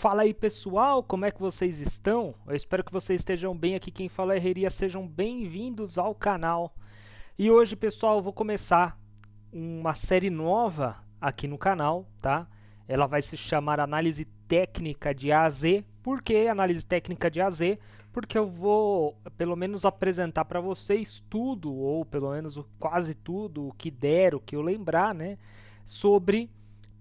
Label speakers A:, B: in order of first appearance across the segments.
A: Fala aí pessoal, como é que vocês estão? Eu espero que vocês estejam bem. Aqui quem fala é Herreria, sejam bem-vindos ao canal. E hoje pessoal eu vou começar uma série nova aqui no canal, tá? Ela vai se chamar Análise Técnica de A a Z. Por que Análise Técnica de A a Z? Porque eu vou pelo menos apresentar para vocês tudo, ou pelo menos quase tudo, o que der, o que eu lembrar, né? Sobre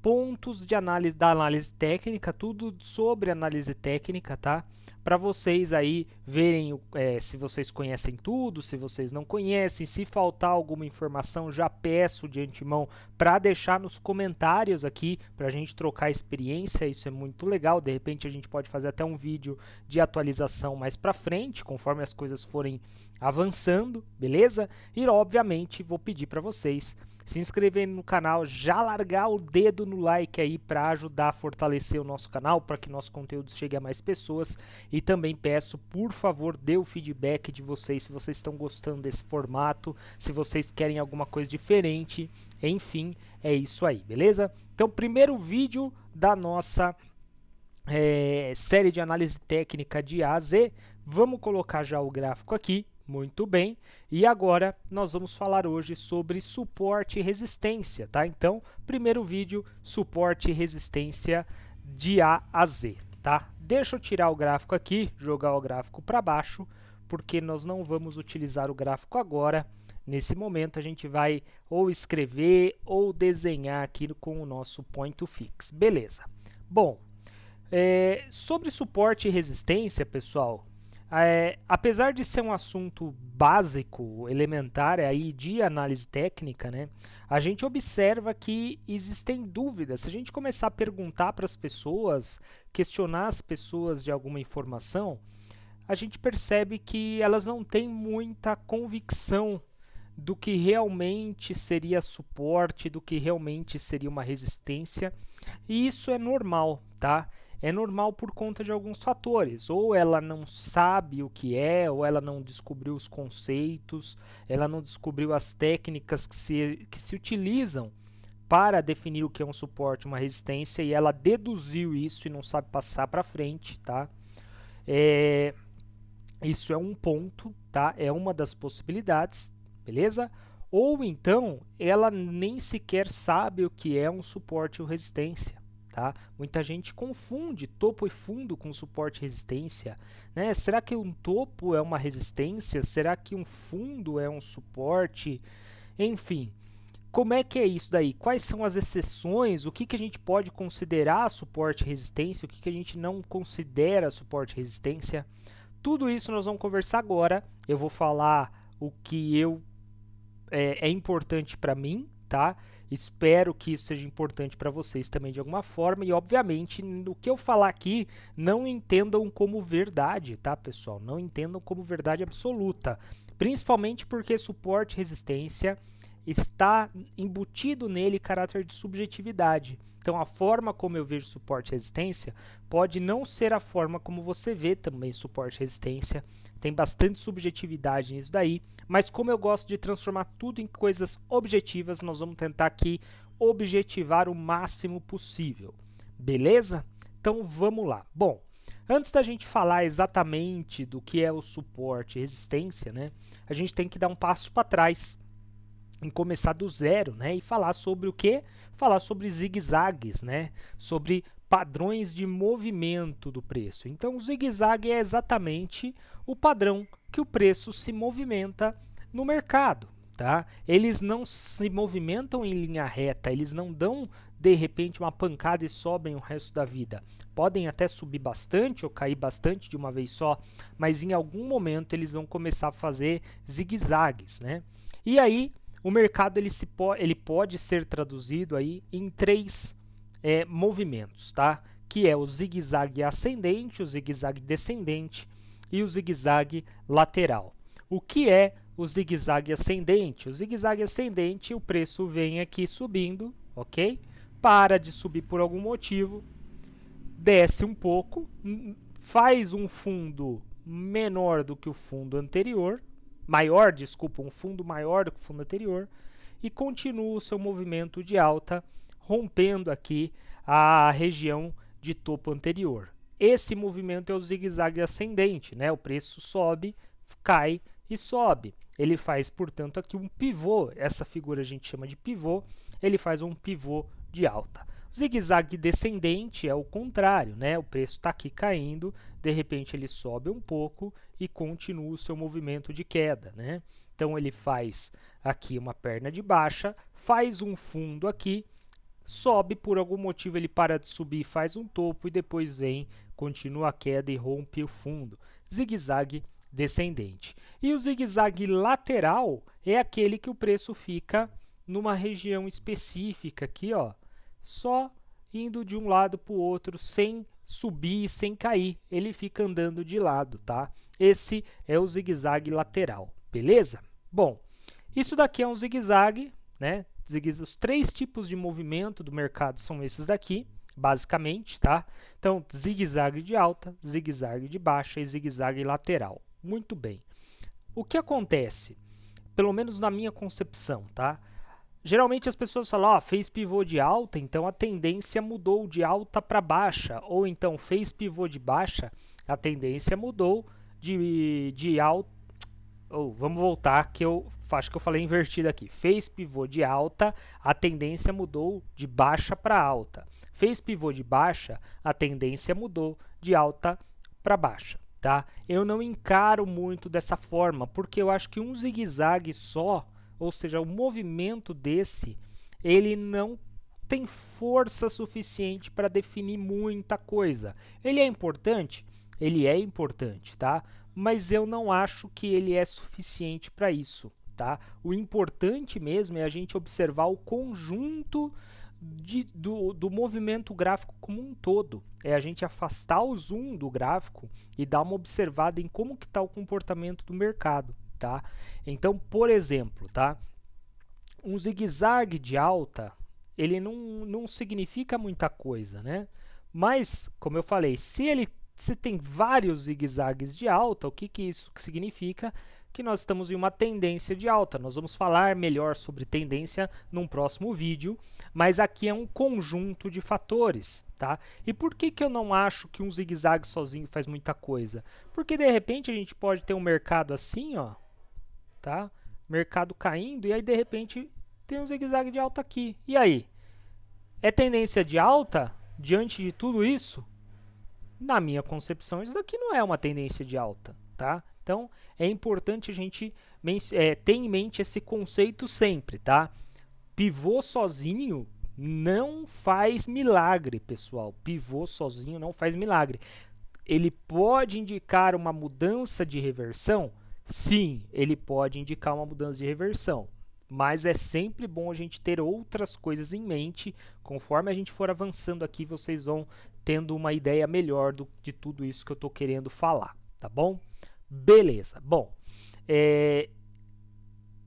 A: pontos de análise da análise técnica, tudo sobre análise técnica, tá? Para vocês aí verem se vocês conhecem tudo, se vocês não conhecem, se faltar alguma informação, já peço de antemão para deixar nos comentários aqui, para a gente trocar experiência, isso é muito legal, de repente a gente pode fazer até um vídeo de atualização mais para frente, conforme as coisas forem avançando, beleza? E obviamente vou pedir para vocês se inscreverem no canal, já largar o dedo no like aí para ajudar a fortalecer o nosso canal, para que nosso conteúdo chegue a mais pessoas. E também peço, por favor, dê o feedback de vocês, se vocês estão gostando desse formato, se vocês querem alguma coisa diferente, enfim, é isso aí, beleza? Então, primeiro vídeo da nossa série de análise técnica de A a Z, vamos colocar já o gráfico aqui. Muito bem, e agora nós vamos falar hoje sobre suporte e resistência, tá? Então, primeiro vídeo, suporte e resistência de A a Z, tá? Deixa eu tirar o gráfico aqui, jogar o gráfico para baixo, porque nós não vamos utilizar o gráfico agora. Nesse momento a gente vai ou escrever ou desenhar aqui com o nosso point to fix, beleza? Bom, sobre suporte e resistência, pessoal, apesar de ser um assunto básico, elementar aí de análise técnica, né, a gente observa que existem dúvidas. Se a gente começar a perguntar para as pessoas, questionar as pessoas de alguma informação, a gente percebe que elas não têm muita convicção do que realmente seria suporte, do que realmente seria uma resistência, e isso é normal, tá? É normal por conta de alguns fatores, ou ela não sabe o que é, ou ela não descobriu os conceitos, ela não descobriu as técnicas que se utilizam para definir o que é um suporte, uma resistência, e ela deduziu isso e não sabe passar para frente, tá? Isso é um ponto, tá? É uma das possibilidades, beleza? Ou então, ela nem sequer sabe o que é um suporte ou resistência. Tá? Muita gente confunde topo e fundo com suporte e resistência, né? Será que um topo é uma resistência? Será que um fundo é um suporte? Enfim, como é que é isso daí? Quais são as exceções? O que, que a gente pode considerar suporte e resistência? O que, que a gente não considera suporte e resistência? Tudo isso nós vamos conversar agora. Eu vou falar o que é importante para mim, tá? Espero que isso seja importante para vocês também de alguma forma, e obviamente o que eu falar aqui não entendam como verdade, tá, pessoal? Não entendam como verdade absoluta, principalmente porque suporte e resistência está embutido nele caráter de subjetividade. Então a forma como eu vejo suporte e resistência pode não ser a forma como você vê também suporte e resistência. Tem bastante subjetividade nisso daí, mas como eu gosto de transformar tudo em coisas objetivas, nós vamos tentar aqui objetivar o máximo possível, beleza? Então vamos lá. Bom, antes da gente falar exatamente do que é o suporte e resistência, né, a gente tem que dar um passo para trás, em começar do zero, né, e falar sobre o quê? Falar sobre zigue-zagues, né, sobre padrões de movimento do preço. Então, o zigue-zague é exatamente o padrão que o preço se movimenta no mercado, tá? Eles não se movimentam em linha reta, eles não dão de repente uma pancada e sobem o resto da vida. Podem até subir bastante ou cair bastante de uma vez só, mas em algum momento eles vão começar a fazer zigue-zagues, né? E aí o mercado ele pode ser traduzido aí em três movimentos, tá? Que é o zigue-zague ascendente, o zigue-zague descendente e o zigue-zague lateral. O que é o zigue-zague ascendente? O zigue-zague ascendente, o preço vem aqui subindo, ok? Para de subir por algum motivo, desce um pouco, faz um fundo menor do que o fundo anterior, um fundo maior do que o fundo anterior, e continua o seu movimento de alta, rompendo aqui a região de topo anterior. Esse movimento é o zigue-zague ascendente, né? O preço sobe, cai e sobe. Ele faz, portanto, aqui um pivô. Essa figura a gente chama de pivô. Ele faz um pivô de alta. O zigue-zague descendente é o contrário, né? O preço está aqui caindo, de repente ele sobe um pouco e continua o seu movimento de queda, né? Então ele faz aqui uma perna de baixa, faz um fundo aqui, sobe, por algum motivo ele para de subir, faz um topo e depois vem, continua a queda e rompe o fundo. Zigue-zague descendente. E o zigue-zague lateral é aquele que o preço fica numa região específica aqui, ó, só indo de um lado para o outro, sem subir e sem cair. Ele fica andando de lado, tá? Esse é o zigue-zague lateral, beleza? Bom, isso daqui é um zigue-zague, né? Os 3 tipos de movimento do mercado são esses daqui, basicamente, tá? Então, zigue-zague de alta, zigue-zague de baixa e zigue-zague lateral. Muito bem. O que acontece? Pelo menos na minha concepção, tá? Geralmente as pessoas falam, ó, fez pivô de alta, então a tendência mudou de alta para baixa. Ou então fez pivô de baixa, a tendência mudou de alta. Vamos voltar, que eu acho que eu falei invertido aqui. Fez pivô de alta, a tendência mudou de baixa para alta. Fez pivô de baixa, a tendência mudou de alta para baixa. Tá? Eu não encaro muito dessa forma, porque eu acho que um zigue-zague só, ou seja, o movimento desse, ele não tem força suficiente para definir muita coisa. Ele é importante? Ele é importante, tá? Mas eu não acho que ele é suficiente para isso, tá? O importante mesmo é a gente observar o conjunto do movimento gráfico como um todo. É a gente afastar o zoom do gráfico e dar uma observada em como que está o comportamento do mercado, tá? Então, por exemplo, tá? Um zigue-zague de alta, ele não significa muita coisa, né? Mas, como eu falei, se tem vários zigue-zagues de alta, o que isso significa? Que nós estamos em uma tendência de alta. Nós vamos falar melhor sobre tendência num próximo vídeo, mas aqui é um conjunto de fatores, tá? E por que eu não acho que um zigue-zague sozinho faz muita coisa? Porque de repente a gente pode ter um mercado assim, ó, tá? Mercado caindo e aí de repente tem um zigue-zague de alta aqui. E aí? É tendência de alta diante de tudo isso? Na minha concepção, isso daqui não é uma tendência de alta, tá? Então, é importante a gente ter em mente esse conceito sempre, tá? Pivô sozinho não faz milagre, pessoal. Pivô sozinho não faz milagre. Ele pode indicar uma mudança de reversão? Sim, ele pode indicar uma mudança de reversão. Mas é sempre bom a gente ter outras coisas em mente. Conforme a gente for avançando aqui, vocês vão tendo uma ideia melhor de tudo isso que eu estou querendo falar, tá bom? Beleza. Bom,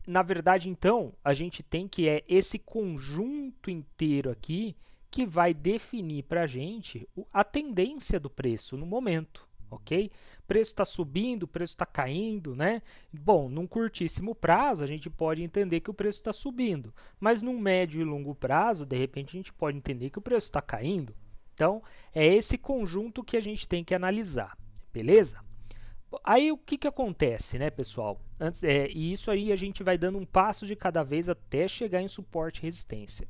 A: na verdade, então, a gente tem que esse conjunto inteiro aqui que vai definir para a gente a tendência do preço no momento, ok? O preço está subindo, o preço está caindo, né? Bom, num curtíssimo prazo, a gente pode entender que o preço está subindo, mas num médio e longo prazo, de repente, a gente pode entender que o preço está caindo. Então, é esse conjunto que a gente tem que analisar, beleza? Aí o que acontece, né, pessoal? E isso aí a gente vai dando um passo de cada vez até chegar em suporte e resistência.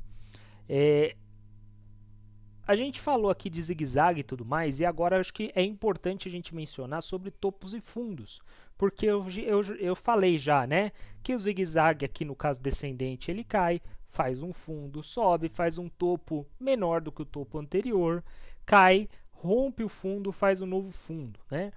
A: A gente falou aqui de zigue-zague e tudo mais, e agora acho que é importante a gente mencionar sobre topos e fundos, porque eu falei já, né, que o zigue-zague aqui no caso descendente ele cai, faz um fundo, sobe, faz um topo menor do que o topo anterior, cai, rompe o fundo, faz um novo fundo, né?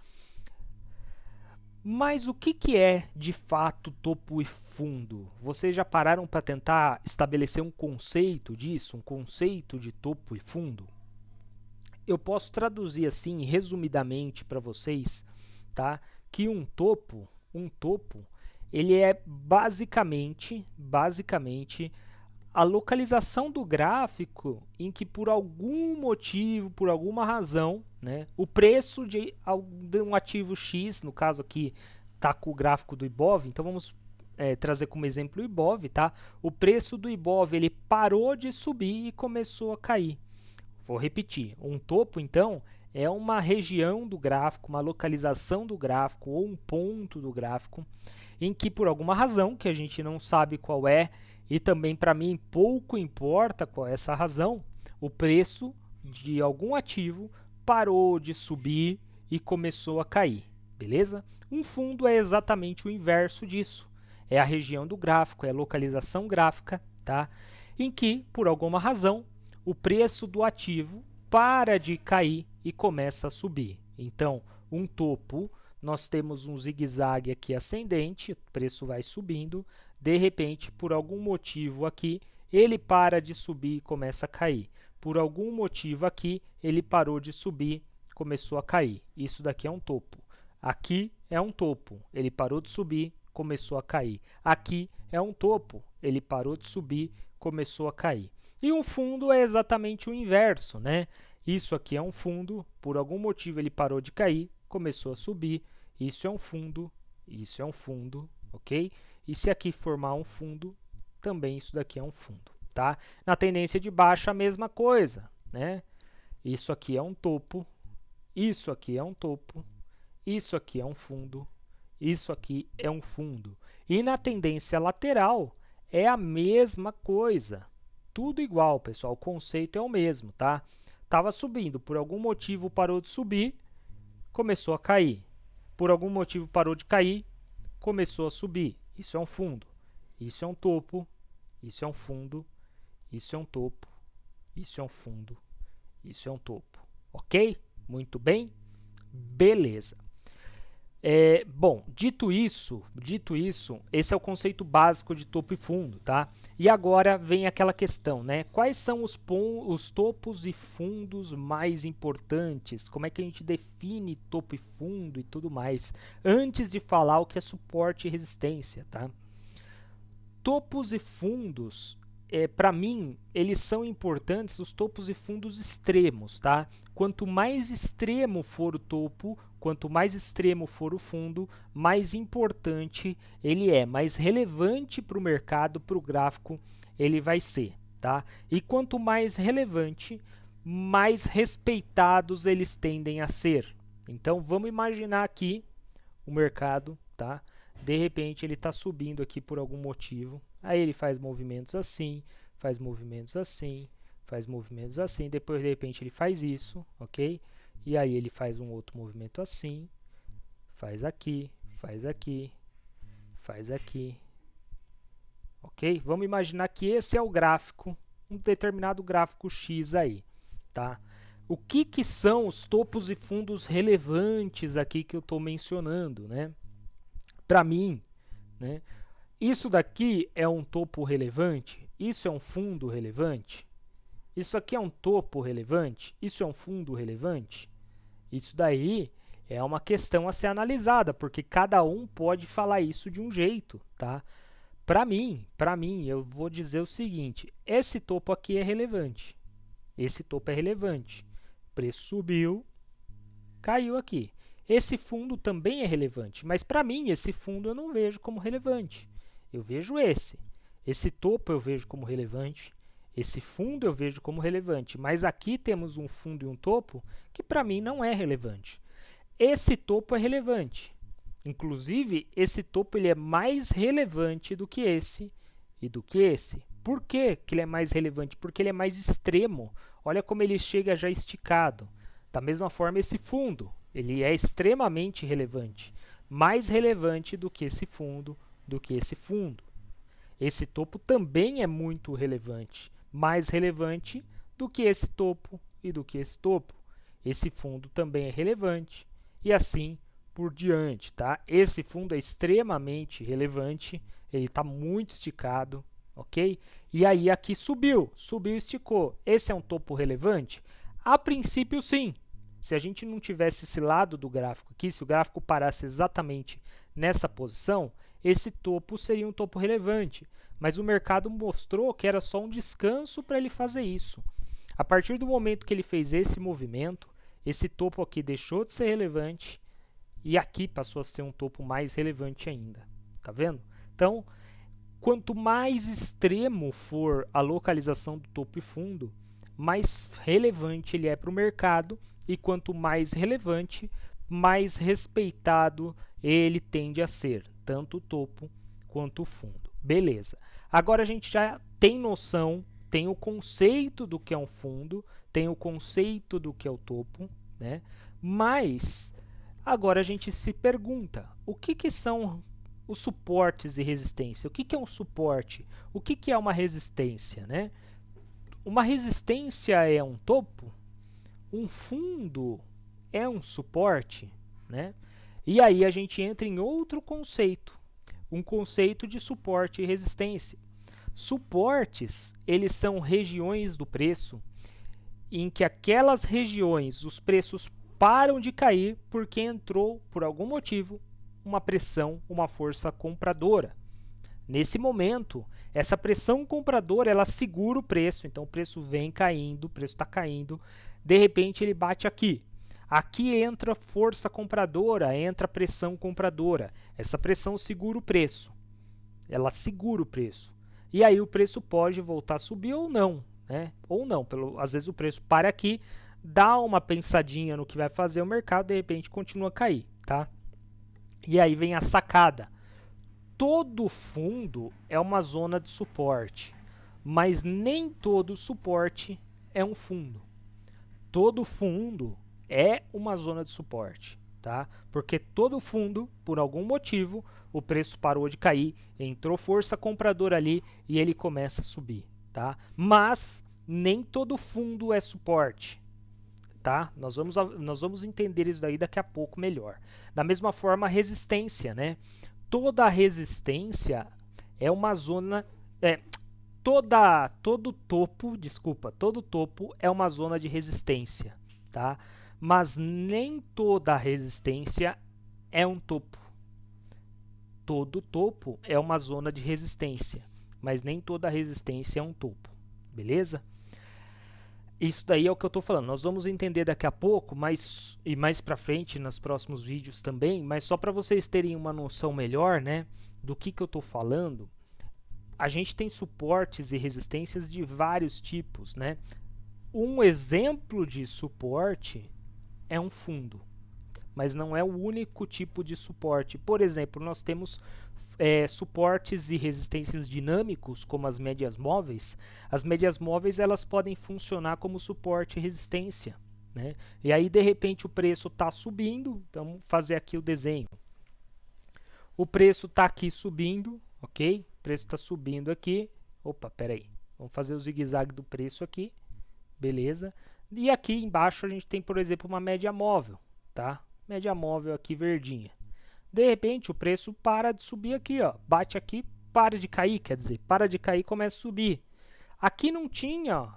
A: Mas o que é, de fato, topo e fundo? Vocês já pararam para tentar estabelecer um conceito disso, um conceito de topo e fundo? Eu posso traduzir assim, resumidamente para vocês, tá? Que um topo, ele é basicamente a localização do gráfico em que por algum motivo, por alguma razão, né, o preço de um ativo X, no caso aqui está com o gráfico do Ibov, então vamos trazer como exemplo o Ibov, tá? O preço do Ibov ele parou de subir e começou a cair. Vou repetir. Um topo, então, é uma região do gráfico, uma localização do gráfico ou um ponto do gráfico em que, por alguma razão, que a gente não sabe qual é, e também para mim pouco importa qual é essa razão, o preço de algum ativo parou de subir e começou a cair, beleza? Um fundo é exatamente o inverso disso. É a região do gráfico, é a localização gráfica, tá? Em que, por alguma razão, o preço do ativo para de cair e começa a subir. Então, um topo, nós temos um zigue-zague aqui ascendente, o preço vai subindo, de repente, por algum motivo aqui, ele para de subir e começa a cair. Por algum motivo aqui, ele parou de subir, começou a cair. Isso daqui é um topo. Aqui é um topo, ele parou de subir, começou a cair. Aqui é um topo, ele parou de subir, começou a cair. E um fundo é exatamente o inverso, né? Isso aqui é um fundo, por algum motivo ele parou de cair, começou a subir. Isso é um fundo, ok? E se aqui formar um fundo, também isso daqui é um fundo, tá? Na tendência de baixa, a mesma coisa, né? Isso aqui é um topo, isso aqui é um topo, isso aqui é um fundo, isso aqui é um fundo. E na tendência lateral, é a mesma coisa. Tudo igual, pessoal, o conceito é o mesmo, tá? Estava subindo, por algum motivo parou de subir, começou a cair. Por algum motivo parou de cair, começou a subir. Isso é um fundo. Isso é um topo. Isso é um fundo. Isso é um topo. Isso é um fundo. Isso é um topo. Ok? Muito bem? Beleza. Bom, dito isso, esse é o conceito básico de topo e fundo, tá? E agora vem aquela questão, né? Quais são os topos e fundos mais importantes? Como é que a gente define topo e fundo e tudo mais? Antes de falar o que é suporte e resistência, tá? Topos e fundos, para mim, eles são importantes, os topos e fundos extremos, tá? Quanto mais extremo for o topo, quanto mais extremo for o fundo, mais importante ele é, mais relevante para o mercado, para o gráfico, ele vai ser, tá? E quanto mais relevante, mais respeitados eles tendem a ser. Então, vamos imaginar aqui o mercado, tá? De repente, ele está subindo aqui por algum motivo. Aí ele faz movimentos assim, faz movimentos assim, faz movimentos assim. Depois, de repente, ele faz isso, ok? E aí ele faz um outro movimento assim, faz aqui, faz aqui, faz aqui, ok? Vamos imaginar que esse é o gráfico, um determinado gráfico X aí, tá? O que são os topos e fundos relevantes aqui que eu estou mencionando, né? Para mim, né? Isso daqui é um topo relevante? Isso é um fundo relevante? Isso aqui é um topo relevante? Isso é um fundo relevante? Isso daí é uma questão a ser analisada, porque cada um pode falar isso de um jeito, tá? Para mim, eu vou dizer o seguinte, esse topo aqui é relevante. Esse topo é relevante. O preço subiu, caiu aqui. Esse fundo também é relevante, mas para mim esse fundo eu não vejo como relevante. Eu vejo esse. Esse topo eu vejo como relevante. Esse fundo eu vejo como relevante, mas aqui temos um fundo e um topo que para mim não é relevante. Esse topo é relevante. Inclusive, esse topo ele é mais relevante do que esse e do que esse. Por que ele é mais relevante? Porque ele é mais extremo. Olha como ele chega já esticado. Da mesma forma, esse fundo, ele é extremamente relevante. Mais relevante do que esse fundo, do que esse fundo. Esse topo também é muito relevante. Mais relevante do que esse topo e do que esse topo. Esse fundo também é relevante e assim por diante, tá? Esse fundo é extremamente relevante, ele está muito esticado, ok? E aí aqui subiu, esticou. Esse é um topo relevante? A princípio, sim. Se a gente não tivesse esse lado do gráfico aqui, se o gráfico parasse exatamente nessa posição, esse topo seria um topo relevante. Mas o mercado mostrou que era só um descanso para ele fazer isso. A partir do momento que ele fez esse movimento, esse topo aqui deixou de ser relevante e aqui passou a ser um topo mais relevante ainda. Tá vendo? Então, quanto mais extremo for a localização do topo e fundo, mais relevante ele é para o mercado, e quanto mais relevante, mais respeitado ele tende a ser, tanto o topo quanto o fundo. Beleza. Agora a gente já tem noção, tem o conceito do que é um fundo, tem o conceito do que é o topo, né? Mas agora a gente se pergunta, o que são os suportes e resistência? O que é um suporte? O que é uma resistência, né? Uma resistência é um topo? Um fundo é um suporte, né? E aí a gente entra em outro conceito, um conceito de suporte e resistência. Suportes, eles são regiões do preço em que aquelas regiões, os preços param de cair porque entrou, por algum motivo, uma pressão, uma força compradora. Nesse momento, essa pressão compradora, ela segura o preço, então o preço vem caindo, o preço está caindo, de repente ele bate aqui. Aqui entra força compradora, entra pressão compradora. Essa pressão segura o preço, ela segura o preço. E aí o preço pode voltar a subir ou não, né? Ou não, às vezes o preço para aqui, dá uma pensadinha no que vai fazer o mercado, de repente continua a cair, tá? E aí vem a sacada. Todo fundo é uma zona de suporte, mas nem todo suporte é um fundo. Todo fundo é uma zona de suporte, tá? Porque todo fundo, por algum motivo, o preço parou de cair, entrou força compradora ali e ele começa a subir, tá? Mas nem todo fundo é suporte, tá? Nós vamos entender isso daí daqui a pouco melhor. Da mesma forma, a resistência, né? Toda resistência é uma zona, todo topo é uma zona de resistência, tá? Mas nem toda resistência é um topo. Todo topo é uma zona de resistência, mas nem toda resistência é um topo, beleza? Isso daí é o que eu estou falando. Nós vamos entender daqui a pouco, e mais para frente, nos próximos vídeos também, mas só para vocês terem uma noção melhor, né, do que eu estou falando. A gente tem suportes e resistências de vários tipos, né? Um exemplo de suporte é um fundo, mas não é o único tipo de suporte. Por exemplo, nós temos suportes e resistências dinâmicos, como as médias móveis. As médias móveis, elas podem funcionar como suporte e resistência, né? E aí, de repente, o preço está subindo. Então, vamos fazer aqui o desenho. O preço está aqui subindo, ok? O preço está subindo aqui. Opa, peraí. Vamos fazer o zigue-zague do preço aqui. Beleza. E aqui embaixo a gente tem, por exemplo, uma média móvel, tá? Média móvel aqui verdinha. De repente o preço para de subir aqui, ó. Bate aqui, para de cair, quer dizer, para de cair e começa a subir. Aqui não tinha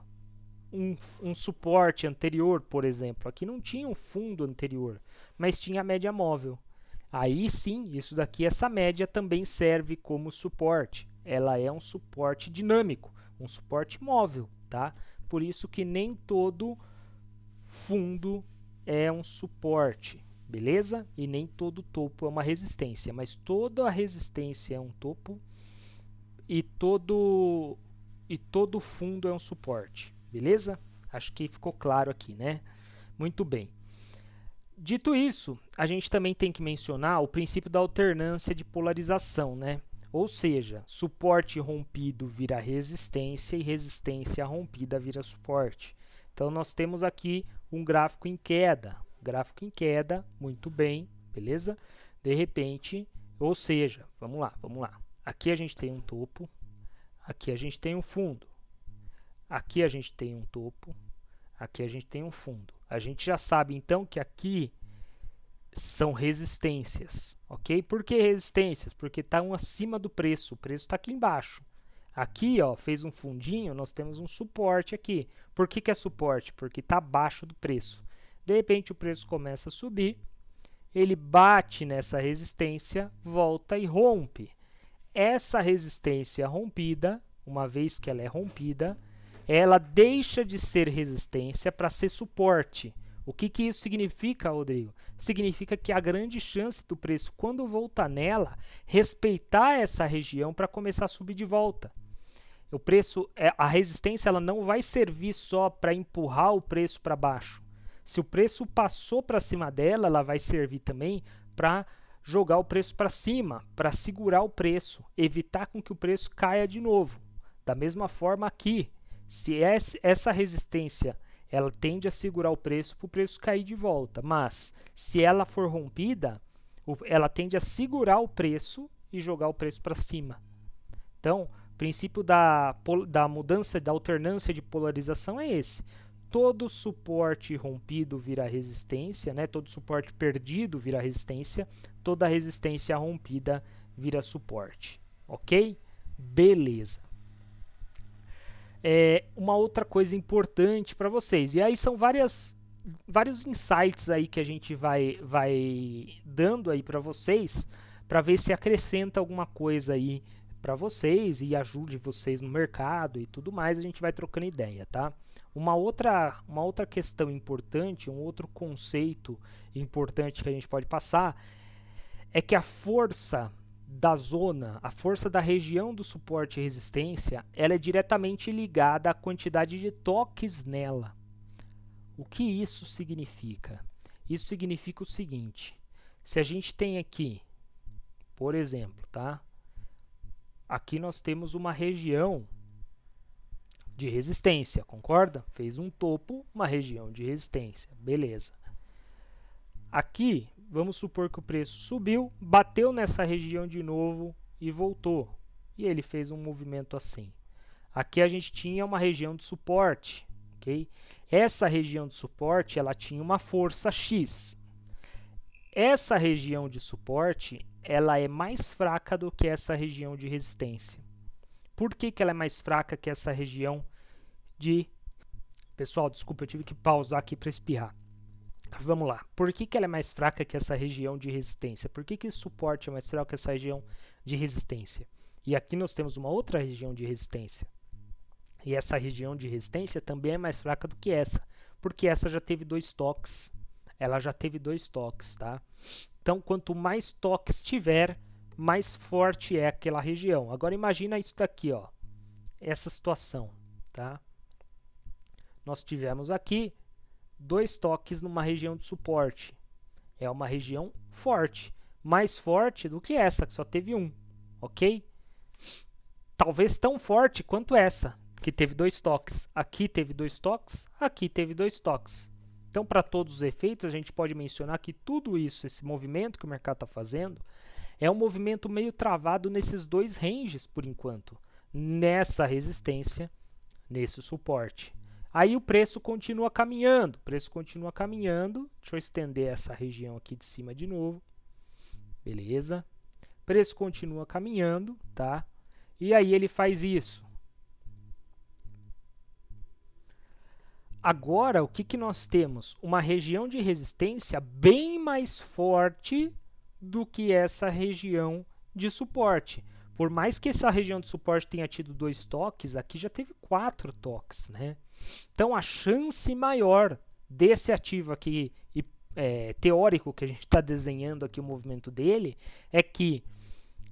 A: um suporte anterior, por exemplo. Aqui não tinha um fundo anterior, mas tinha a média móvel. Aí sim, isso daqui, essa média também serve como suporte. Ela é um suporte dinâmico, um suporte móvel, tá? Por isso que nem todo fundo é um suporte, beleza? E nem todo topo é uma resistência, mas toda a resistência é um topo e todo fundo é um suporte, beleza? Acho que ficou claro aqui, né? Muito bem. Dito isso, a gente também tem que mencionar o princípio da alternância de polarização, né? Ou seja, suporte rompido vira resistência e resistência rompida vira suporte. Então, nós temos aqui um gráfico em queda. Gráfico em queda, muito bem, beleza? De repente, ou seja, vamos lá. Aqui a gente tem um topo, aqui a gente tem um fundo. Aqui a gente tem um topo, aqui a gente tem um fundo. A gente já sabe, então, que aqui são resistências, ok? Por que resistências? Porque estão acima do preço, o preço está aqui embaixo. Aqui, ó, fez um fundinho, nós temos um suporte aqui. Por que é suporte? Porque está abaixo do preço. De repente o preço começa a subir, ele bate nessa resistência, volta e rompe. Essa resistência rompida, uma vez que ela é rompida, ela deixa de ser resistência para ser suporte. O que isso significa, Rodrigo? Significa que há grande chance do preço, quando voltar nela, respeitar essa região para começar a subir de volta. O preço, a resistência, ela não vai servir só para empurrar o preço para baixo. Se o preço passou para cima dela, ela vai servir também para jogar o preço para cima, para segurar o preço, evitar com que o preço caia de novo. Da mesma forma aqui, se essa resistência ela tende a segurar o preço para o preço cair de volta, mas se ela for rompida, ela tende a segurar o preço e jogar o preço para cima. Então, o princípio da mudança, da alternância de polarização é esse. Todo suporte rompido vira resistência, né? Todo suporte perdido vira resistência, toda resistência rompida vira suporte, ok? Beleza. Uma outra coisa importante para vocês, e aí são vários insights aí que a gente vai dando aí para vocês, para ver se acrescenta alguma coisa aí para vocês e ajude vocês no mercado e tudo mais. A gente vai trocando ideia, tá? Uma outra questão importante, um outro conceito importante que a gente pode passar é que a força da zona, a força da região do suporte e resistência, ela é diretamente ligada à quantidade de toques nela. O que isso significa? Isso significa o seguinte: se a gente tem aqui, por exemplo, tá? Aqui nós temos uma região de resistência, concorda? Fez um topo, uma região de resistência, beleza. Aqui, vamos supor que o preço subiu, bateu nessa região de novo e voltou. E ele fez um movimento assim. Aqui a gente tinha uma região de suporte, ok? Essa região de suporte, ela tinha uma força X. Essa região de suporte, ela é mais fraca do que essa região de resistência. Por que ela é mais fraca que essa região de... Pessoal, desculpa, eu tive que pausar aqui para espirrar. Vamos lá. Por que ela é mais fraca que essa região de resistência? Por que esse suporte é mais fraco que essa região de resistência? E aqui nós temos uma outra região de resistência. E essa região de resistência também é mais fraca do que essa, porque essa já teve 2 toques. Ela já teve 2 toques, tá? Então, quanto mais toques tiver, mais forte é aquela região. Agora, imagina isso daqui, ó. Essa situação, tá? Nós tivemos aqui 2 toques numa região de suporte. É uma região forte, mais forte do que essa, que só teve 1, ok? Talvez tão forte quanto essa, que teve 2 toques. Aqui teve 2 toques, aqui teve 2 toques. Então, para todos os efeitos, a gente pode mencionar que tudo isso, esse movimento que o mercado está fazendo, é um movimento meio travado nesses 2 ranges, por enquanto. Nessa resistência, nesse suporte. Aí o preço continua caminhando. Deixa eu estender essa região aqui de cima de novo. Beleza. O preço continua caminhando, tá? E aí ele faz isso. Agora, o que nós temos? Uma região de resistência bem mais forte do que essa região de suporte. Por mais que essa região de suporte tenha tido 2 toques, aqui já teve 4 toques, né? Então, a chance maior desse ativo aqui, teórico, que a gente está desenhando aqui o movimento dele, é que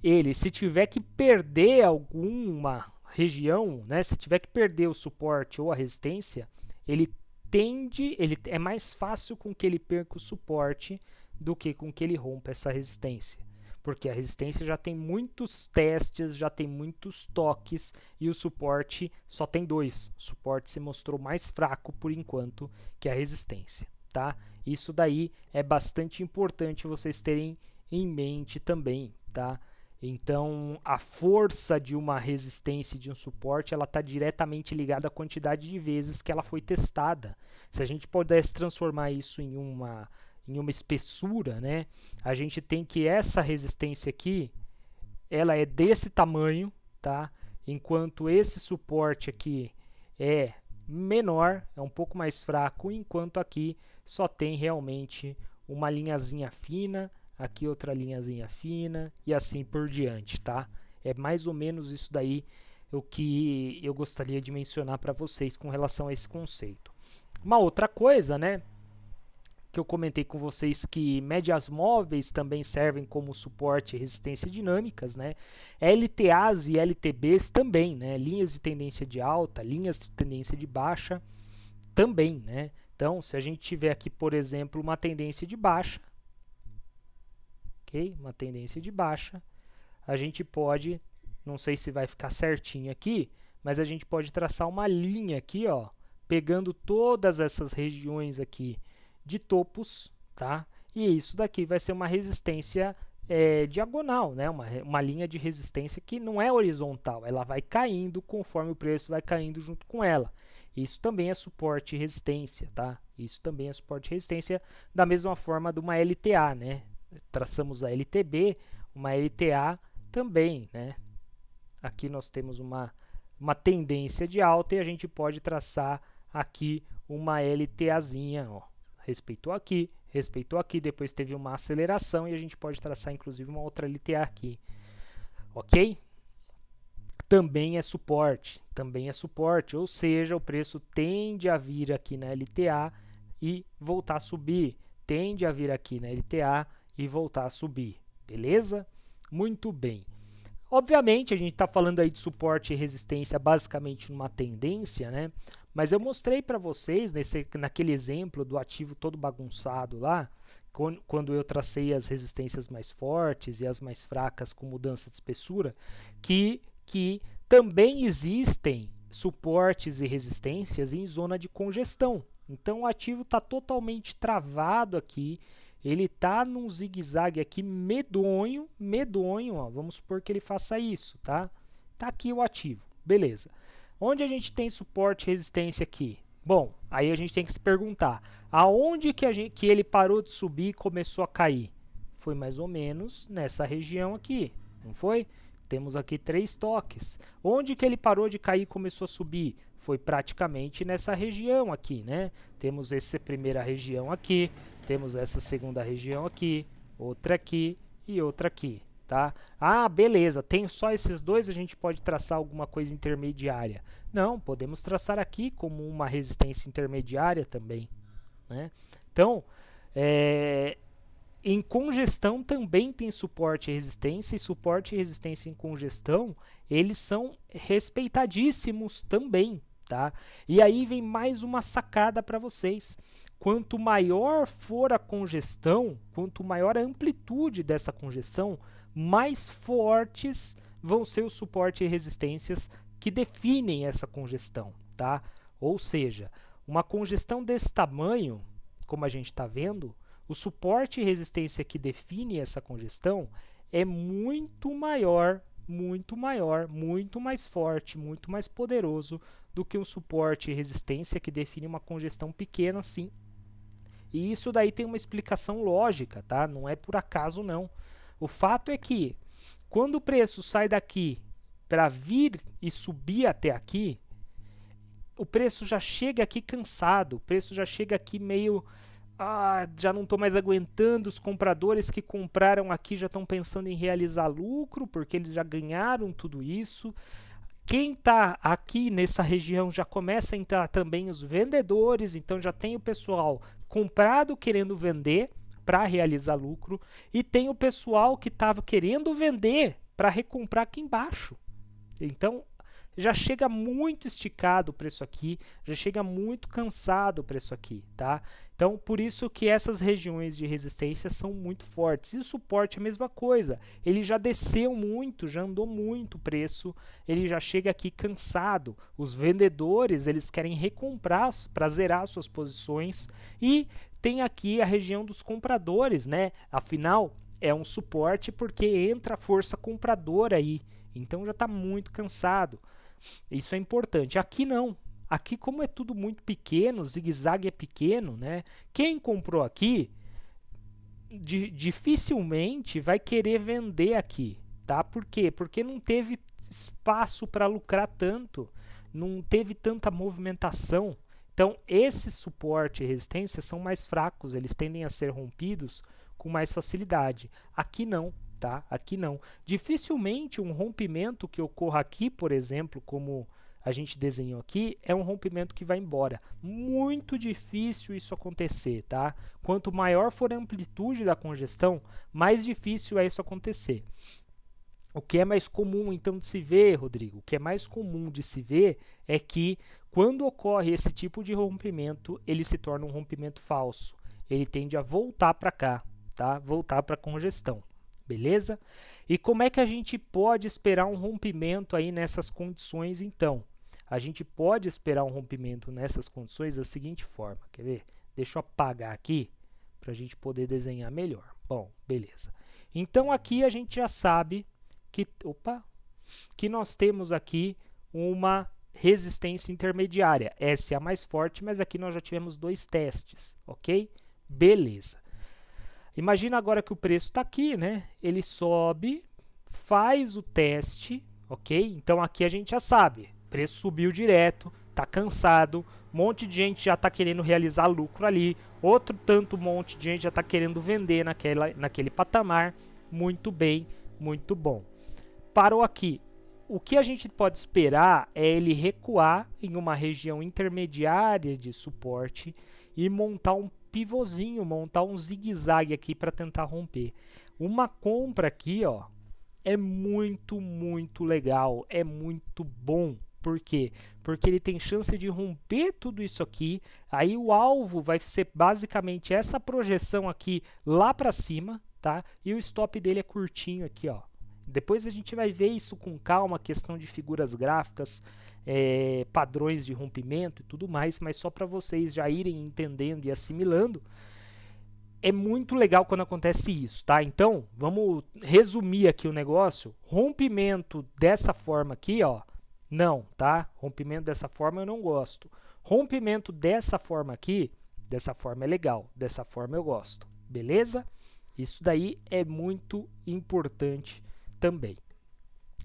A: ele, se tiver que perder alguma região, né, se tiver que perder o suporte ou a resistência, ele é mais fácil com que ele perca o suporte do que com que ele rompa essa resistência. Porque a resistência já tem muitos testes, já tem muitos toques e o suporte só tem 2. O suporte se mostrou mais fraco por enquanto que a resistência, tá? Isso daí é bastante importante vocês terem em mente também, tá? Então, a força de uma resistência e de um suporte, ela está diretamente ligada à quantidade de vezes que ela foi testada. Se a gente pudesse transformar isso em uma espessura, né? A gente tem que essa resistência aqui, ela é desse tamanho, tá? Enquanto esse suporte aqui é menor, é um pouco mais fraco, enquanto aqui só tem realmente uma linhazinha fina, aqui outra linhazinha fina e assim por diante, tá? É mais ou menos isso daí o que eu gostaria de mencionar para vocês com relação a esse conceito. Uma outra coisa, né, que eu comentei com vocês que médias móveis também servem como suporte e resistência dinâmicas, né? LTAs e LTBs também, né? Linhas de tendência de alta, linhas de tendência de baixa também, né? Então, se a gente tiver aqui, por exemplo, uma tendência de baixa, ok? Uma tendência de baixa, a gente pode, não sei se vai ficar certinho aqui, mas a gente pode traçar uma linha aqui, ó, pegando todas essas regiões aqui de topos, tá? E isso daqui vai ser uma resistência diagonal, né? Uma linha de resistência que não é horizontal, ela vai caindo conforme o preço vai caindo junto com ela. Isso também é suporte e resistência, tá? Isso também é suporte e resistência da mesma forma de uma LTA, né? Traçamos a LTB, uma LTA também, né? Aqui nós temos uma tendência de alta e a gente pode traçar aqui uma LTAzinha, ó. Respeitou aqui, depois teve uma aceleração e a gente pode traçar inclusive uma outra LTA aqui, ok? Também é suporte, ou seja, o preço tende a vir aqui na LTA e voltar a subir, tende a vir aqui na LTA e voltar a subir, beleza? Muito bem. Obviamente, a gente está falando aí de suporte e resistência basicamente numa tendência, né? Mas eu mostrei para vocês, naquele exemplo do ativo todo bagunçado lá, quando eu tracei as resistências mais fortes e as mais fracas com mudança de espessura, que também existem suportes e resistências em zona de congestão. Então, o ativo está totalmente travado aqui. Ele está num zigue-zague aqui medonho, ó. Vamos supor que ele faça isso, tá? Tá aqui o ativo, beleza. Onde a gente tem suporte e resistência aqui? Bom, aí a gente tem que se perguntar, aonde que ele parou de subir e começou a cair? Foi mais ou menos nessa região aqui, não foi? Temos aqui 3 toques. Onde que ele parou de cair e começou a subir? Foi praticamente nessa região aqui, né? Temos essa primeira região aqui, temos essa segunda região aqui, outra aqui e outra aqui, tá? Ah, beleza, tem só esses dois, a gente pode traçar alguma coisa intermediária. Não, podemos traçar aqui como uma resistência intermediária também, né? Então, em congestão também tem suporte e resistência em congestão, eles são respeitadíssimos também, tá? E aí vem mais uma sacada para vocês. Quanto maior for a congestão, quanto maior a amplitude dessa congestão, mais fortes vão ser os suportes e resistências que definem essa congestão, tá? Ou seja, uma congestão desse tamanho, como a gente está vendo, o suporte e resistência que define essa congestão é muito maior, muito mais forte, muito mais poderoso do que um suporte e resistência que define uma congestão pequena, sim. E isso daí tem uma explicação lógica, tá? Não é por acaso, não. O fato é que, quando o preço sai daqui para vir e subir até aqui, o preço já chega aqui cansado, o preço já chega aqui meio... já não estou mais aguentando, os compradores que compraram aqui já estão pensando em realizar lucro, porque eles já ganharam tudo isso. Quem está aqui nessa região já começa a entrar também os vendedores, então já tem o pessoal comprado querendo vender para realizar lucro e tem o pessoal que estava querendo vender para recomprar aqui embaixo. Então já chega muito esticado o preço aqui, já chega muito cansado o preço aqui, tá? Então, por isso que essas regiões de resistência são muito fortes. E o suporte é a mesma coisa. Ele já desceu muito, já andou muito o preço, ele já chega aqui cansado. Os vendedores, eles querem recomprar para zerar suas posições. E tem aqui a região dos compradores, né? Afinal, é um suporte porque entra a força compradora aí. Então, já está muito cansado. Isso é importante. Aqui não. Aqui, como é tudo muito pequeno, o zigue-zague é pequeno, né? Quem comprou aqui dificilmente vai querer vender aqui, tá? Por quê? Porque não teve espaço para lucrar tanto, não teve tanta movimentação. Então, esse suporte e resistência são mais fracos, eles tendem a ser rompidos com mais facilidade. Aqui não, tá? Aqui não. Dificilmente um rompimento que ocorra aqui, por exemplo, como a gente desenhou aqui, é um rompimento que vai embora. Muito difícil isso acontecer, tá? Quanto maior for a amplitude da congestão, mais difícil é isso acontecer. O que é mais comum, então, de se ver, Rodrigo? O que é mais comum de se ver é que, quando ocorre esse tipo de rompimento, ele se torna um rompimento falso. Ele tende a voltar para cá, tá? Voltar para a congestão, beleza? E como é que a gente pode esperar um rompimento aí nessas condições, então? A gente pode esperar um rompimento nessas condições da seguinte forma, quer ver? Deixa eu apagar aqui para a gente poder desenhar melhor. Bom, beleza. Então, aqui a gente já sabe que nós temos aqui uma resistência intermediária. Essa é a mais forte, mas aqui nós já tivemos 2 testes, ok? Beleza. Imagina agora que o preço está aqui, né? Ele sobe, faz o teste, ok? Então aqui a gente já sabe, o preço subiu direto, está cansado, um monte de gente já está querendo realizar lucro ali, outro tanto monte de gente já está querendo vender naquele patamar. Muito bem, muito bom. Parou aqui. O que a gente pode esperar é ele recuar em uma região intermediária de suporte e montar um pivôzinho, montar um zigue-zague aqui para tentar romper. Uma compra aqui, ó, é muito, muito legal, é muito bom. Por quê? Porque ele tem chance de romper tudo isso aqui, aí o alvo vai ser basicamente essa projeção aqui lá para cima, tá? E o stop dele é curtinho aqui, ó. Depois a gente vai ver isso com calma, questão de figuras gráficas, padrões de rompimento e tudo mais, mas só para vocês já irem entendendo e assimilando. É muito legal quando acontece isso, tá? Então, vamos resumir aqui o negócio. Rompimento dessa forma aqui, ó, não, tá? Rompimento dessa forma eu não gosto. Rompimento dessa forma aqui, dessa forma é legal, dessa forma eu gosto, beleza? Isso daí é muito importante também.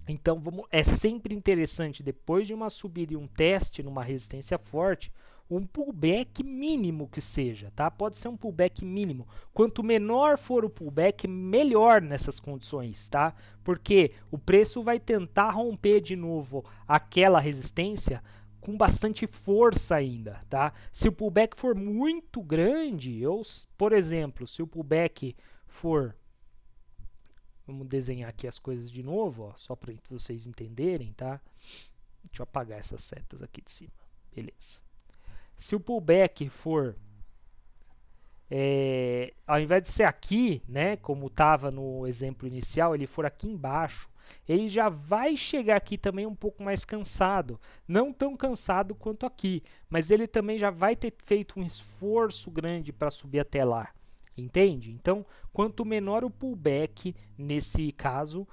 A: Então, é sempre interessante, depois de uma subida e um teste numa resistência forte, um pullback mínimo que seja, tá? Pode ser um pullback mínimo. Quanto menor for o pullback, melhor nessas condições, tá? Porque o preço vai tentar romper de novo aquela resistência com bastante força ainda, tá? Se o pullback for muito grande, ou, por exemplo, se o pullback for... Vamos desenhar aqui as coisas de novo, ó, só para vocês entenderem, tá? Deixa eu apagar essas setas aqui de cima. Beleza. Se o pullback for, ao invés de ser aqui, né, como estava no exemplo inicial, ele for aqui embaixo, ele já vai chegar aqui também um pouco mais cansado. Não tão cansado quanto aqui, mas ele também já vai ter feito um esforço grande para subir até lá. Entende? Então, quanto menor o pullback, nesse caso,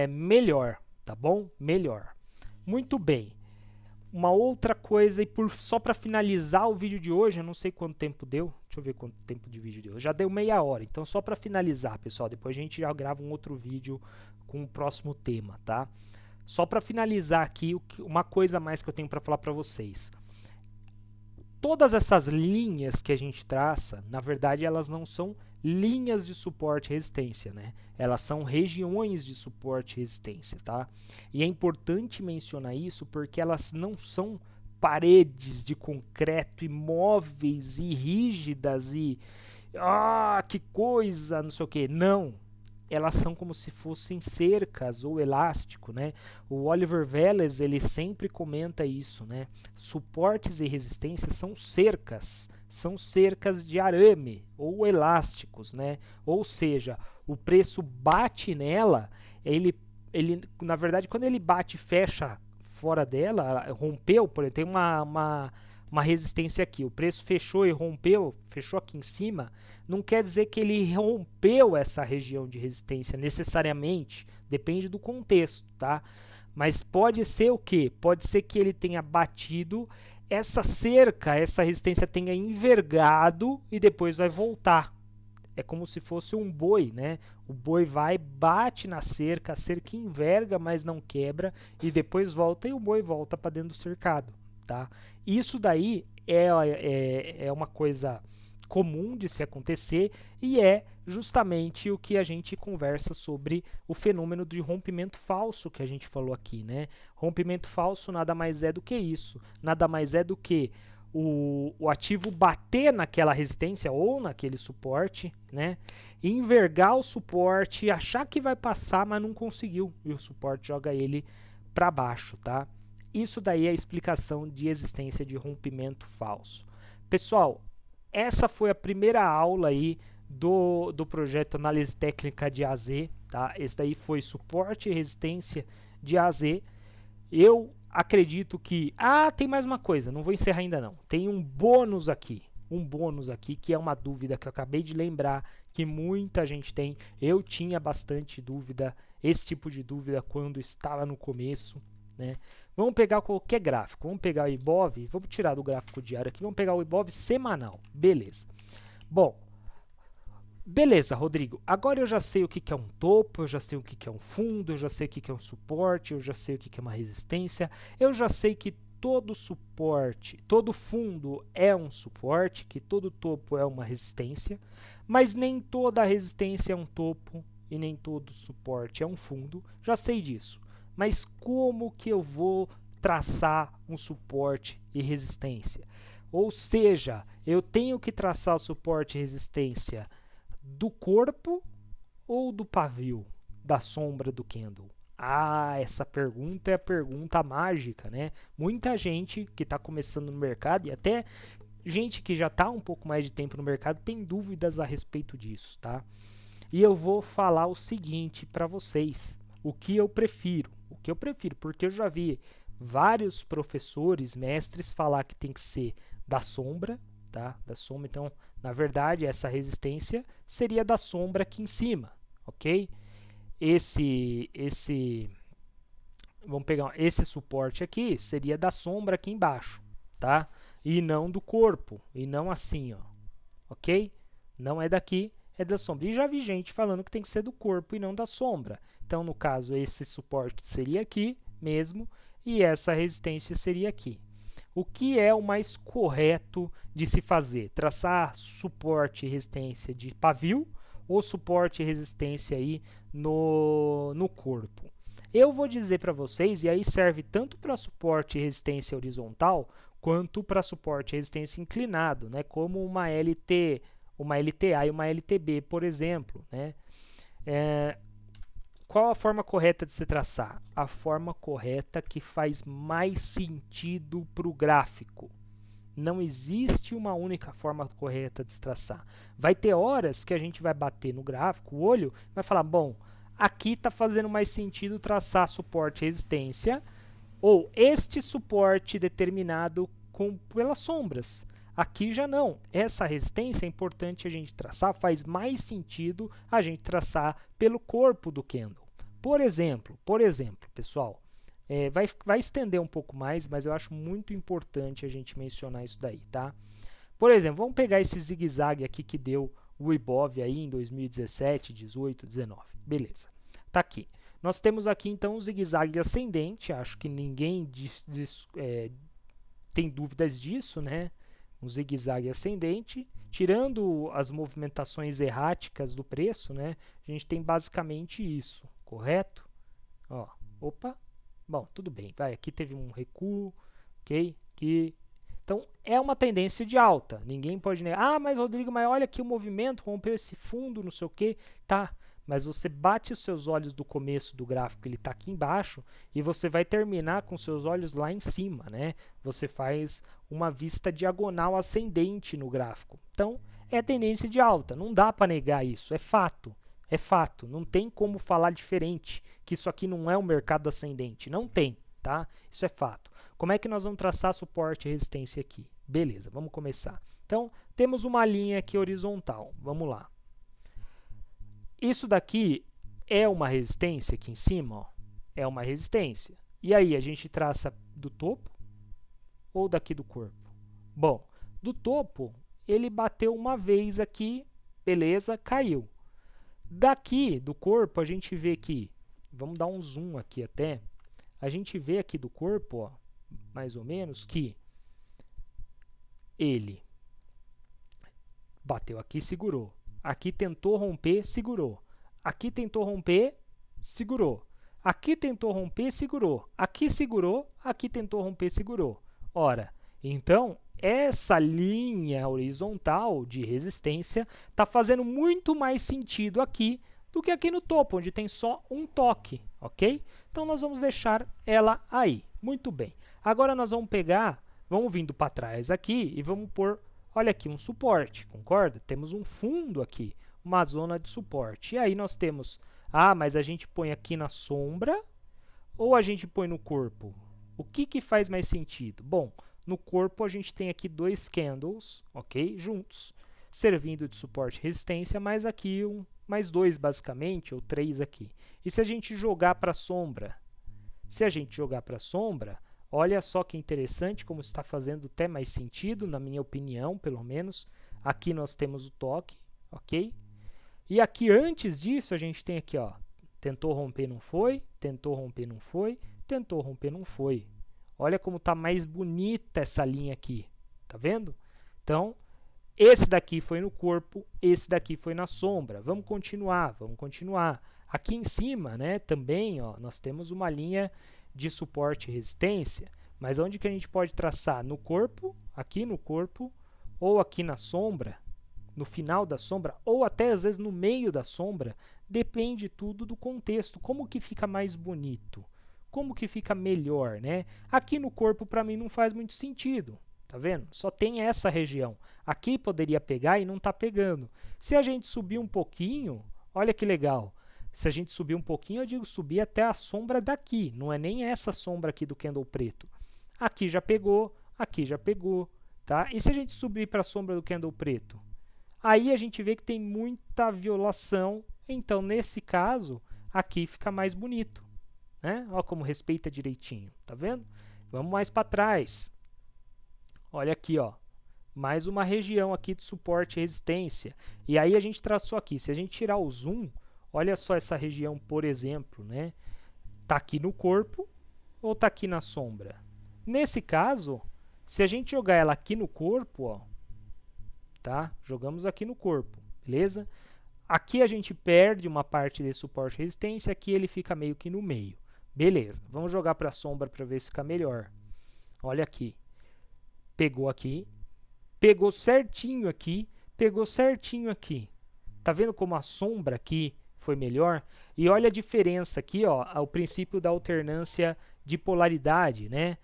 A: melhor, tá bom? Melhor. Muito bem. Uma outra coisa, e só para finalizar o vídeo de hoje, eu não sei quanto tempo deu, deixa eu ver quanto tempo de vídeo deu, já deu meia hora, então só para finalizar, pessoal, depois a gente já grava um outro vídeo com o próximo tema, tá? Só para finalizar aqui, uma coisa a mais que eu tenho para falar para vocês. Todas essas linhas que a gente traça, na verdade, elas não são linhas de suporte e resistência, né? Elas são regiões de suporte e resistência, tá? E é importante mencionar isso porque elas não são paredes de concreto imóveis e rígidas e... que coisa, não sei o que. Não. Elas são como se fossem cercas ou elástico, né? O Oliver Velez, ele sempre comenta isso, né? Suportes e resistências são cercas de arame ou elásticos, né? Ou seja, o preço bate nela, ele na verdade, quando ele bate e fecha fora dela, rompeu, por exemplo, tem uma resistência aqui, o preço fechou e rompeu, fechou aqui em cima, não quer dizer que ele rompeu essa região de resistência necessariamente, depende do contexto, tá? Mas pode ser o quê? Pode ser que ele tenha batido essa cerca, essa resistência tenha envergado e depois vai voltar. É como se fosse um boi, né? O boi vai, bate na cerca, a cerca enverga, mas não quebra, e depois volta e o boi volta para dentro do cercado, tá? Isso daí é uma coisa comum de se acontecer e é justamente o que a gente conversa sobre o fenômeno de rompimento falso que a gente falou aqui, né? Rompimento falso nada mais é do que isso, nada mais é do que o ativo bater naquela resistência ou naquele suporte, né? Envergar o suporte, achar que vai passar, mas não conseguiu e o suporte joga ele para baixo, tá? Isso daí é a explicação de existência de rompimento falso. Pessoal, essa foi a primeira aula aí do projeto Análise Técnica de AZ, tá? Esse daí foi suporte e resistência de AZ. Eu acredito que... tem mais uma coisa, não vou encerrar ainda não. Tem um bônus aqui que é uma dúvida que eu acabei de lembrar que muita gente tem. Eu tinha bastante dúvida, esse tipo de dúvida quando estava no começo, né? Vamos pegar qualquer gráfico, vamos pegar o Ibov, vamos tirar do gráfico diário aqui, vamos pegar o Ibov semanal, beleza. Bom, beleza, Rodrigo, agora eu já sei o que é um topo, eu já sei o que é um fundo, eu já sei o que é um suporte, eu já sei o que é uma resistência, eu já sei que todo suporte, todo fundo é um suporte, que todo topo é uma resistência, mas nem toda resistência é um topo e nem todo suporte é um fundo, já sei disso. Mas como que eu vou traçar um suporte e resistência? Ou seja, eu tenho que traçar o suporte e resistência do corpo ou do pavio, da sombra do candle? Essa pergunta é a pergunta mágica, né? Muita gente que está começando no mercado e até gente que já está um pouco mais de tempo no mercado tem dúvidas a respeito disso, tá? E eu vou falar o seguinte para vocês, o que eu prefiro, porque eu já vi vários professores, mestres falar que tem que ser da sombra, tá? Da sombra, então, na verdade, essa resistência seria da sombra aqui em cima, ok? Vamos pegar esse suporte aqui, seria da sombra aqui embaixo, tá? E não do corpo, e não assim, ó, ok? Não é daqui, é da sombra. E já vi gente falando que tem que ser do corpo e não da sombra. Então, no caso, esse suporte seria aqui mesmo e essa resistência seria aqui. O que é o mais correto de se fazer? Traçar suporte e resistência de pavio ou suporte e resistência aí no corpo? Eu vou dizer para vocês, e aí serve tanto para suporte e resistência horizontal quanto para suporte e resistência inclinado, né? Como uma LTA e uma LTB, por exemplo, né? Qual a forma correta de se traçar? A forma correta que faz mais sentido para o gráfico. Não existe uma única forma correta de se traçar. Vai ter horas que a gente vai bater no gráfico, o olho, vai falar, bom, aqui está fazendo mais sentido traçar suporte e resistência, ou este suporte determinado pelas sombras. Aqui já não. Essa resistência é importante a gente traçar, faz mais sentido a gente traçar pelo corpo do candle. Por exemplo, pessoal, vai estender um pouco mais, mas eu acho muito importante a gente mencionar isso daí, tá? Por exemplo, vamos pegar esse zigue-zague aqui que deu o Ibov aí em 2017, 18, 19. Beleza, tá aqui. Nós temos aqui então o zigue-zague ascendente, acho que ninguém tem dúvidas disso, né? Um zigue-zague ascendente, tirando as movimentações erráticas do preço, né? A gente tem basicamente isso, correto? Ó, opa, bom, tudo bem, vai, aqui teve um recuo, ok? Aqui. Então, é uma tendência de alta, ninguém pode negar, mas Rodrigo, mas olha aqui o movimento, rompeu esse fundo, não sei o que, tá? Mas você bate os seus olhos do começo do gráfico, ele está aqui embaixo, e você vai terminar com seus olhos lá em cima, né? Você faz uma vista diagonal ascendente no gráfico. Então, é tendência de alta, não dá para negar isso, é fato. É fato, não tem como falar diferente, que isso aqui não é um mercado ascendente, não tem, tá? Isso é fato. Como é que nós vamos traçar suporte e resistência aqui? Beleza, vamos começar. Então, temos uma linha aqui horizontal, vamos lá. Isso daqui é uma resistência aqui em cima, ó. É uma resistência. E aí, a gente traça do topo ou daqui do corpo? Bom, do topo, ele bateu uma vez aqui, beleza, caiu. Daqui do corpo, a gente vê que, vamos dar um zoom aqui até, a gente vê aqui do corpo, ó, mais ou menos, que ele bateu aqui, segurou. Aqui tentou romper, segurou. Aqui tentou romper, segurou. Aqui tentou romper, segurou. Aqui segurou, aqui tentou romper, segurou. Ora, então, essa linha horizontal de resistência está fazendo muito mais sentido aqui do que aqui no topo, onde tem só um toque, ok? Então, nós vamos deixar ela aí. Muito bem. Agora, nós vamos pegar, vamos vindo para trás aqui e vamos pôr, olha aqui, um suporte, concorda? Temos um fundo aqui, uma zona de suporte. E aí, nós temos, mas a gente põe aqui na sombra ou a gente põe no corpo? O que faz mais sentido? Bom, no corpo a gente tem aqui dois candles, ok? Juntos, servindo de suporte e resistência, mais aqui mais dois basicamente, ou três aqui. E se a gente jogar para a sombra? Se a gente jogar para a sombra, olha só que interessante, como está fazendo até mais sentido, na minha opinião, pelo menos. Aqui nós temos o toque, ok? E aqui antes disso a gente tem aqui, ó, tentou romper, não foi, tentou romper, não foi, tentou romper, não foi. Olha como está mais bonita essa linha aqui, tá vendo? Então, esse daqui foi no corpo, esse daqui foi na sombra. Vamos continuar, vamos continuar. Aqui em cima, né, também, ó, nós temos uma linha de suporte e resistência, mas onde que a gente pode traçar? No corpo, aqui no corpo, ou aqui na sombra, no final da sombra, ou até às vezes no meio da sombra, depende tudo do contexto. Como que fica mais bonito? Como que fica melhor, né? Aqui no corpo, para mim, não faz muito sentido, tá vendo? Só tem essa região. Aqui poderia pegar e não está pegando. Se a gente subir um pouquinho, olha que legal. Se a gente subir um pouquinho, eu digo subir até a sombra daqui. Não é nem essa sombra aqui do candle preto. Aqui já pegou, tá? E se a gente subir para a sombra do candle preto? Aí a gente vê que tem muita violação. Então, nesse caso, aqui fica mais bonito, né? Olha como respeita direitinho, tá vendo? Vamos mais para trás. Olha aqui, ó. Mais uma região aqui de suporte e resistência. E aí a gente traçou aqui. Se a gente tirar o zoom, olha só essa região, por exemplo, né? Tá aqui no corpo ou tá aqui na sombra? Nesse caso, se a gente jogar ela aqui no corpo, ó, tá? Jogamos aqui no corpo, beleza? Aqui a gente perde uma parte desse suporte e resistência, aqui ele fica meio que no meio. Beleza, vamos jogar para a sombra para ver se fica melhor. Olha aqui. Pegou aqui, pegou certinho aqui, pegou certinho aqui. Tá vendo como a sombra aqui foi melhor? E olha a diferença aqui, ó, o princípio da alternância de polaridade, né?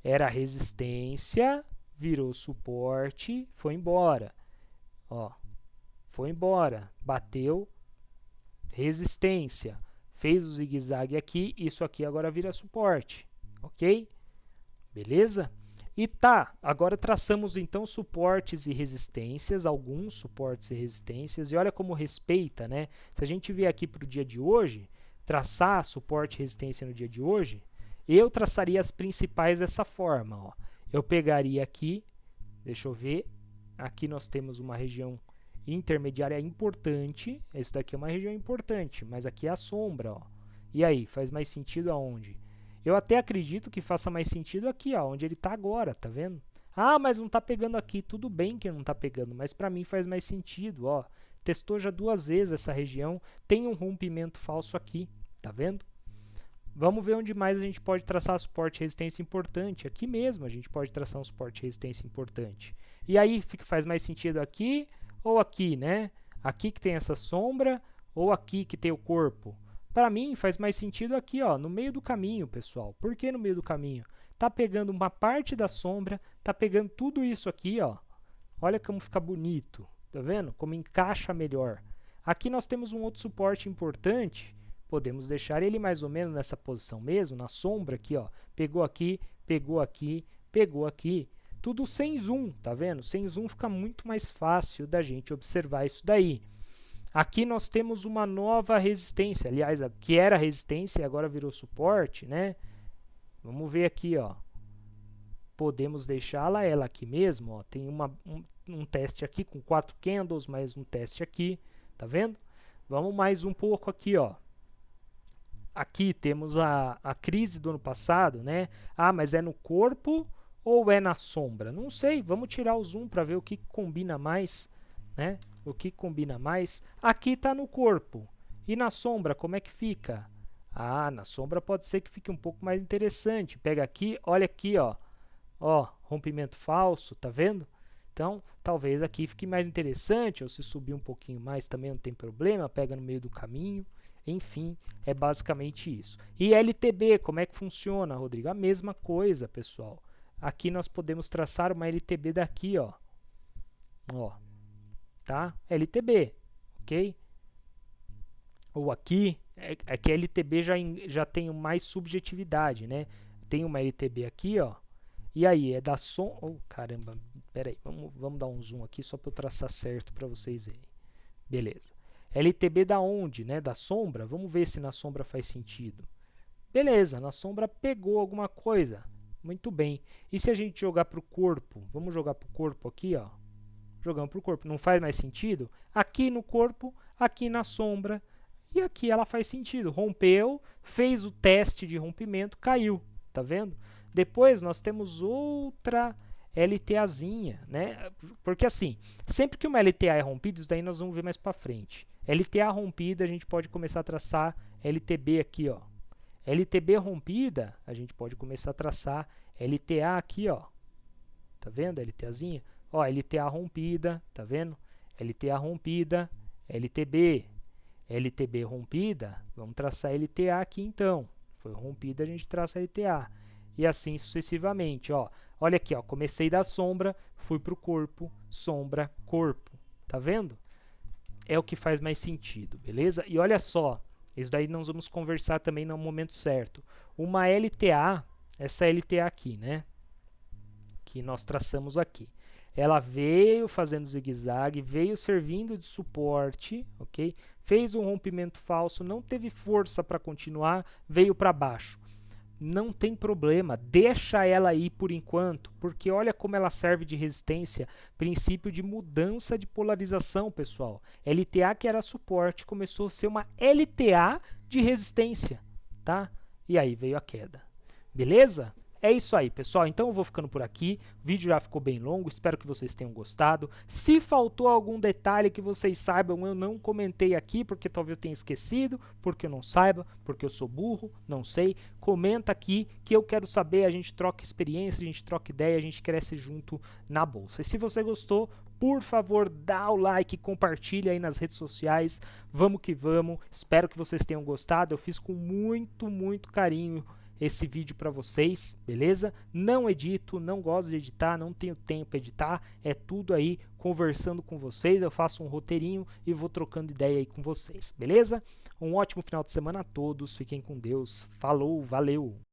A: Era resistência, virou suporte, foi embora. Ó, foi embora, bateu, resistência, fez o zigue-zague aqui, isso aqui agora vira suporte, ok? Beleza? E tá, agora traçamos então suportes e resistências, alguns suportes e resistências, e olha como respeita, né? Se a gente vier aqui para o dia de hoje, traçar suporte e resistência no dia de hoje, eu traçaria as principais dessa forma, ó. Eu pegaria aqui, deixa eu ver, aqui nós temos uma região intermediária importante, isso daqui é uma região importante, mas aqui é a sombra, ó. E aí, faz mais sentido aonde? Eu até acredito que faça mais sentido aqui, ó, onde ele está agora, tá vendo? Ah, mas não está pegando aqui, tudo bem que não está pegando, mas para mim faz mais sentido, ó. Testou já 2 vezes essa região, tem um rompimento falso aqui, tá vendo? Vamos ver onde mais a gente pode traçar suporte e resistência importante. Aqui mesmo a gente pode traçar um suporte e resistência importante. E aí faz mais sentido aqui ou aqui, né? Aqui que tem essa sombra ou aqui que tem o corpo. Para mim faz mais sentido aqui, ó, no meio do caminho, pessoal. Por que no meio do caminho? Tá pegando uma parte da sombra, tá pegando tudo isso aqui, ó. Olha como fica bonito, tá vendo? Como encaixa melhor. Aqui nós temos um outro suporte importante. Podemos deixar ele mais ou menos nessa posição mesmo, na sombra aqui, ó. Pegou aqui, pegou aqui, pegou aqui. Tudo sem zoom, tá vendo? Sem zoom fica muito mais fácil da gente observar isso daí. Aqui nós temos uma nova resistência, aliás, que era resistência e agora virou suporte, né? Vamos ver aqui, ó. Podemos deixá-la ela aqui mesmo, ó. Tem um teste aqui com 4 candles, mais um teste aqui, tá vendo? Vamos mais um pouco aqui, ó. Aqui temos a crise do ano passado, né? Ah, mas é no corpo ou é na sombra? Não sei, vamos tirar o zoom para ver o que combina mais, né? O que combina mais? Aqui está no corpo. E na sombra, como é que fica? Ah, na sombra pode ser que fique um pouco mais interessante. Pega aqui, olha aqui, ó. Ó, rompimento falso, tá vendo? Então, talvez aqui fique mais interessante, ou se subir um pouquinho mais também não tem problema, pega no meio do caminho. Enfim, é basicamente isso. E LTB, como é que funciona, Rodrigo? A mesma coisa, pessoal. Aqui nós podemos traçar uma LTB daqui, ó. Ó, tá? LTB, ok? Ou aqui, é que LTB já tem mais subjetividade, né? Tem uma LTB aqui, ó. E aí, é da som... Oh, caramba, peraí, vamos dar um zoom aqui só para eu traçar certo para vocês verem. Beleza. LTB da onde, né? Da sombra? Vamos ver se na sombra faz sentido. Beleza, na sombra pegou alguma coisa. Muito bem. E se a gente jogar para o corpo? Vamos jogar para o corpo aqui, ó. Jogando para o corpo. Não faz mais sentido? Aqui no corpo, aqui na sombra. E aqui ela faz sentido. Rompeu, fez o teste de rompimento, caiu. Tá vendo? Depois nós temos outra LTAzinha, né? Porque assim, sempre que uma LTA é rompida, isso daí nós vamos ver mais para frente. LTA rompida, a gente pode começar a traçar LTB aqui, ó. LTB rompida, a gente pode começar a traçar LTA aqui, ó. Tá vendo a LTAzinha? Ó, LTA rompida, tá vendo? LTA rompida, LTB. LTB rompida, vamos traçar LTA aqui então. Foi rompida, a gente traça LTA. E assim sucessivamente, ó. Olha aqui, ó, comecei da sombra, fui para o corpo, sombra, corpo. Tá vendo? É o que faz mais sentido, beleza? E olha só, isso daí nós vamos conversar também no momento certo. Uma LTA, essa LTA aqui, né? Que nós traçamos aqui. Ela veio fazendo zigue-zague, veio servindo de suporte, ok? Fez um rompimento falso, não teve força para continuar, veio para baixo. Não tem problema, deixa ela aí por enquanto, porque olha como ela serve de resistência, princípio de mudança de polarização, pessoal. LTA que era suporte começou a ser uma LTA de resistência, tá? E aí veio a queda. Beleza? É isso aí, pessoal. Então eu vou ficando por aqui. O vídeo já ficou bem longo. Espero que vocês tenham gostado. Se faltou algum detalhe que vocês saibam, eu não comentei aqui, porque talvez eu tenha esquecido, porque eu não saiba, porque eu sou burro, não sei. Comenta aqui que eu quero saber. A gente troca experiência, a gente troca ideia, a gente cresce junto na bolsa. E se você gostou, por favor, dá o like, compartilha aí nas redes sociais. Vamos que vamos. Espero que vocês tenham gostado. Eu fiz com muito, muito carinho esse vídeo para vocês, beleza? Não edito, não gosto de editar, não tenho tempo para editar, é tudo aí conversando com vocês, eu faço um roteirinho e vou trocando ideia aí com vocês, beleza? Um ótimo final de semana a todos, fiquem com Deus, falou, valeu!